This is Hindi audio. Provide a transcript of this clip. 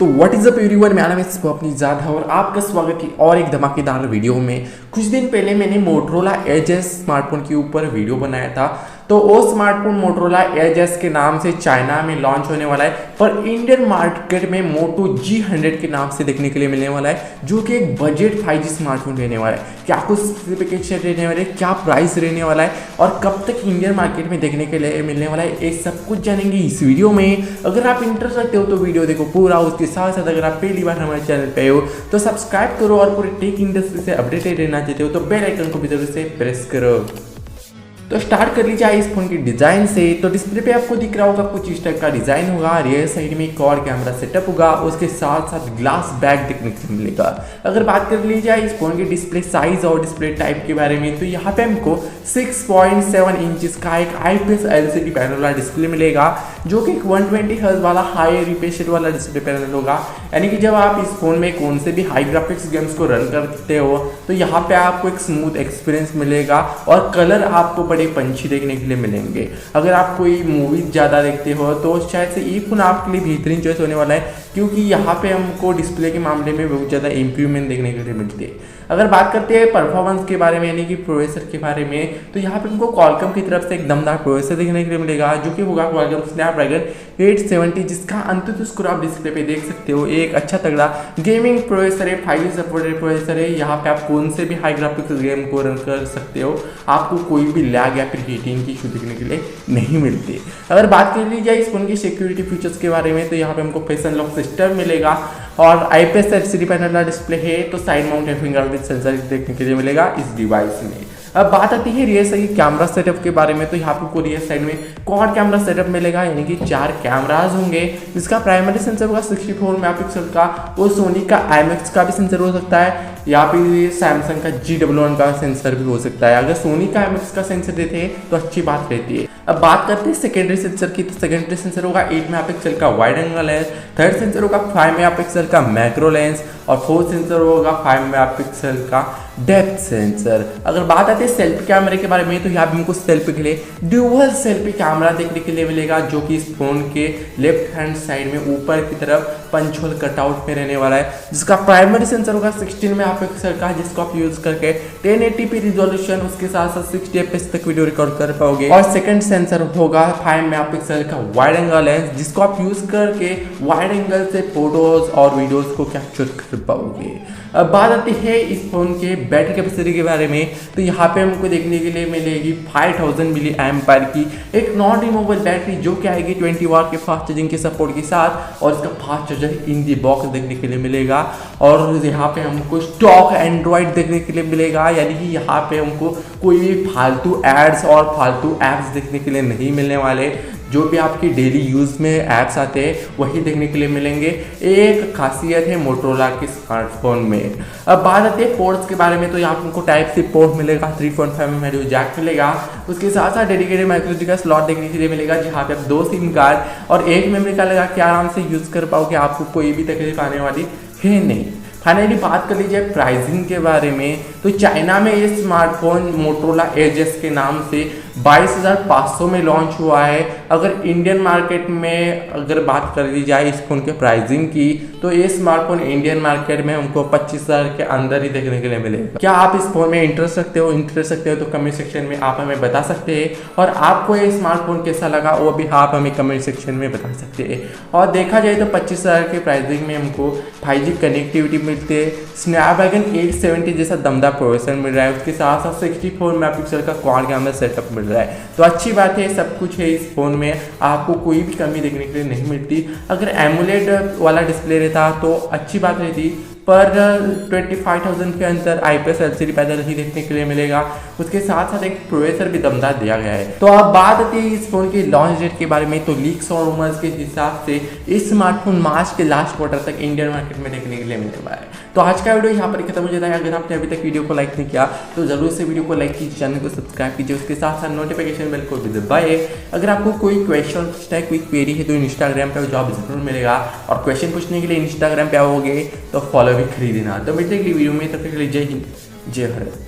तो व्हाट इज अप एवरीवन, मेरा नाम है स्वप्निल और आपका स्वागत है और एक धमाकेदार वीडियो में। कुछ दिन पहले मैंने मोटोरोला एज एस स्मार्टफोन के ऊपर वीडियो बनाया था। तो वो स्मार्टफोन मोटोरोला एज एस के नाम से चाइना में लॉन्च होने वाला है, पर इंडियन मार्केट में मोटो G100 के नाम से देखने के लिए मिलने वाला है, जो कि एक बजट 5G स्मार्टफोन रहने वाला है। क्या कुछ स्पेसिफिकेशन रहने वाले, क्या प्राइस रहने वाला है और कब तक इंडियन मार्केट में देखने के लिए मिलने वाला है, ये सब कुछ जानेंगे इस वीडियो में। अगर आप इंटरेस्ट रखते हो तो वीडियो देखो पूरा। उसके साथ साथ अगर आप पहली बार हमारे चैनल पे हो तो सब्सक्राइब करो और पूरे टेक इंडस्ट्री से अपडेटेड रहना चाहते हो तो बेल आइकन को भी जरूर से प्रेस करो। तो स्टार्ट कर लीजिए इस फोन के डिज़ाइन से। तो डिस्प्ले पे आपको दिख रहा होगा कुछ इस टाइप का डिज़ाइन होगा। रियर साइड में क्वाड कैमरा सेटअप होगा, उसके साथ साथ ग्लास बैक देखने को मिलेगा। अगर बात कर ली जाए इस फोन के डिस्प्ले साइज और डिस्प्ले टाइप के बारे में, तो यहाँ पे हमको 6.7 इंचेस का एक IPS LCD पैनल वाला डिस्प्ले मिलेगा, जो कि 120 हर्ट्ज वाला हाई रिफ्रेश रेट वाला डिस्प्ले पैनल होगा। यानी कि जब आप इस फोन में कौन से भी हाई ग्राफिक्स गेम्स को रन करते हो तो यहाँ पे आपको एक स्मूथ एक्सपीरियंस मिलेगा और कलर आपको बड़े पंछी देखने के लिए मिलेंगे। अगर आप कोई मूवी ज़्यादा देखते हो तो शायद से ये फोन आपके लिए बेहतरीन चॉइस होने वाला है, क्योंकि यहाँ पे हमको डिस्प्ले के मामले में बहुत ज़्यादा इम्प्रूवमेंट देखने के लिए मिलती है। अगर बात करते हैं परफॉर्मेंस के बारे में, यानी कि प्रोसेसर के बारे में, तो यहाँ पे हमको क्वालकॉम की तरफ से एक दमदार प्रोसेसर देखने के लिए मिलेगा, जो कि होगा क्वालकॉम स्नैपड्रैगन 870, जिसका अंततः स्कोर आप डिस्प्ले पे देख सकते हो। एक अच्छा तगड़ा गेमिंग प्रोसेसर है, 5G सपोर्टेड प्रोसेसर है। यहाँ पे आप कौन से भी हाई ग्राफिक्स गेम को रन कर सकते हो, आपको कोई भी लैग या फिर हीटिंग की इशू देखने के लिए नहीं मिलती। अगर बात कर ली जाए इस फोन की सिक्योरिटी फीचर्स के बारे में, तो यहाँ पे हमको फेस अनलॉक सिस्टम मिलेगा और IPS LCD पैनल वाला डिस्प्ले है, तो साइड माउंटेड फिंगरप्रिंट सेंसर देखने के लिए मिलेगा इस डिवाइस में। अब बात आती है रियर साइड कैमरा सेटअप के बारे में, तो यहाँ पे रियर साइड में क्वाड कैमरा सेटअप मिलेगा, यानी कि 4 कैमराज होंगे, जिसका प्राइमरी सेंसर होगा 64 मेगापिक्सल का। वो सोनी का IMX का भी सेंसर हो सकता है, या फिर सैमसंग का G100 का सेंसर भी हो सकता है। अगर सोनी का IMX का सेंसर देते हैं तो अच्छी बात रहती है। अब बात करते हैं सेकेंडरी सेंसर की, तो सेकेंडरी सेंसर होगा 8 मेगापिक्सल का wide angle lens, third sensor होगा 5 मेगापिक्सल का मैक्रो लेंस और फोर्थ सेंसर होगा 5 मेगापिक्सल का डेप्थ सेंसर। अगर बात आती है सेल्फी कैमरे के बारे में, तो यहाँ पे हमको सेल्फी के लिए ड्यूअल सेल्फी कैमरा देखने के लिए मिलेगा, जो कि इस फोन के लेफ्ट हैंड साइड में ऊपर की तरफ पंच होल कटआउट में रहने वाला है, जिसका प्राइमरी सेंसर होगा 16 मेगापिक्सल का, जिसको आप यूज करके 1080p रिजोल्यूशन, उसके साथ साथ 60 fps तक वीडियो रिकॉर्ड कर पाओगे। और सेकंड सेंसर होगा 5 मेगापिक्सल का वाइड एंगल लेंस, जिसको आप यूज करके वाइड एंगल से फोटोज और वीडियोज को कैप्चर कर पाओगे। अब बात आती है इस फोन के बैटरी कैपेसिटी के बारे में, तो यहाँ पे हमको देखने के लिए मिलेगी 5000 मिली एम्पायर की एक नॉन रिमूवेबल बैटरी, जो कि आएगी 20 वाट के फास्ट चार्जिंग के सपोर्ट के साथ, और इसका fast charger in the box देखने के लिए मिलेगा। और यहाँ पे हमको स्टॉक एंड्रॉइड देखने के लिए मिलेगा, यानी कि यहाँ पे हमको कोई भी फालतू एड्स और फालतू ऐप्स देखने के लिए नहीं मिलने वाले। जो भी आपकी डेली यूज़ में ऐप्स आते हैं वही देखने के लिए मिलेंगे। एक खासियत है मोटोरोला के स्मार्टफोन में। अब बात आती है पोर्ट्स के बारे में, तो यहाँ आपको टाइप सी पोर्ट मिलेगा, 3.5mm ऑडियो जैक मिलेगा, उसके साथ साथ डेडिकेटेड माइक्रोएसडी का स्लॉट देखने के लिए मिलेगा, जहाँ पे आप 2 सिम कार्ड और 1 मेमोरी कार्ड लगा के आराम से यूज़ कर पाओगे, आपको कोई भी तकलीफ आने वाली है नहीं। फाइनली बात कर लीजिए प्राइसिंग के बारे में, तो चाइना में ये स्मार्टफोन मोटोरोला एज एस के नाम से 22,500 में लॉन्च हुआ है। अगर इंडियन मार्केट में अगर बात कर ली जाए इस फोन के प्राइसिंग की, तो ये स्मार्टफोन इंडियन मार्केट में हमको 25,000 के अंदर ही देखने के लिए मिलेगा। क्या आप इस फोन में इंटरेस्ट रखते हो तो कमेंट सेक्शन में आप हमें बता सकते हैं, और आपको ये स्मार्टफोन कैसा लगा वो भी आप हमें कमेंट सेक्शन में बता सकते हैं। और देखा जाए तो 25,000 के प्राइसिंग में हमको 5G कनेक्टिविटी मिलती है, स्नैपड्रैगन 870 जैसा दमदार प्रोसेसर मिल रहा है, उसके साथ साथ 64 मेगापिक्सल का क्वाड कैमरा सेटअप मिल रहा है। तो अच्छी बात है, सब कुछ है इस फोन में, आपको कोई भी कमी देखने के लिए नहीं मिलती। अगर एमोलेड वाला डिस्प्ले रहता तो अच्छी बात रहती, पर 25,000 के अंदर IPS LCD पैनल ही देखने के लिए मिलेगा, उसके साथ साथ एक प्रोसेसर भी दमदार दिया गया है। तो अब बात आती है इस फोन की लॉन्च डेट के बारे में, तो लीक्स और रूमर्स के हिसाब से इस स्मार्टफोन मार्च के लास्ट क्वार्टर तक इंडियन मार्केट में देखने के लिए मिलने वाला है। तो आज का वीडियो यहाँ पर खत्म हो जाता है। अगर आपने अभी तक वीडियो को लाइक नहीं किया तो जरूर से वीडियो को लाइक कीजिए, चैनल को सब्सक्राइब कीजिए, उसके साथ साथ नोटिफिकेशन बेल को भी दबाइए। अगर आपको कोई क्वेश्चन पूछना है, कोई क्वेरी है, तो इंस्टाग्राम पर जॉब जरूर मिलेगा, और क्वेश्चन पूछने के लिए इंस्टाग्राम पे आओगे तो फॉलो भी खरीदना। तो मिलते हैं अगली वीडियो में, तब तक के लिए जय हिंद, जय भारत।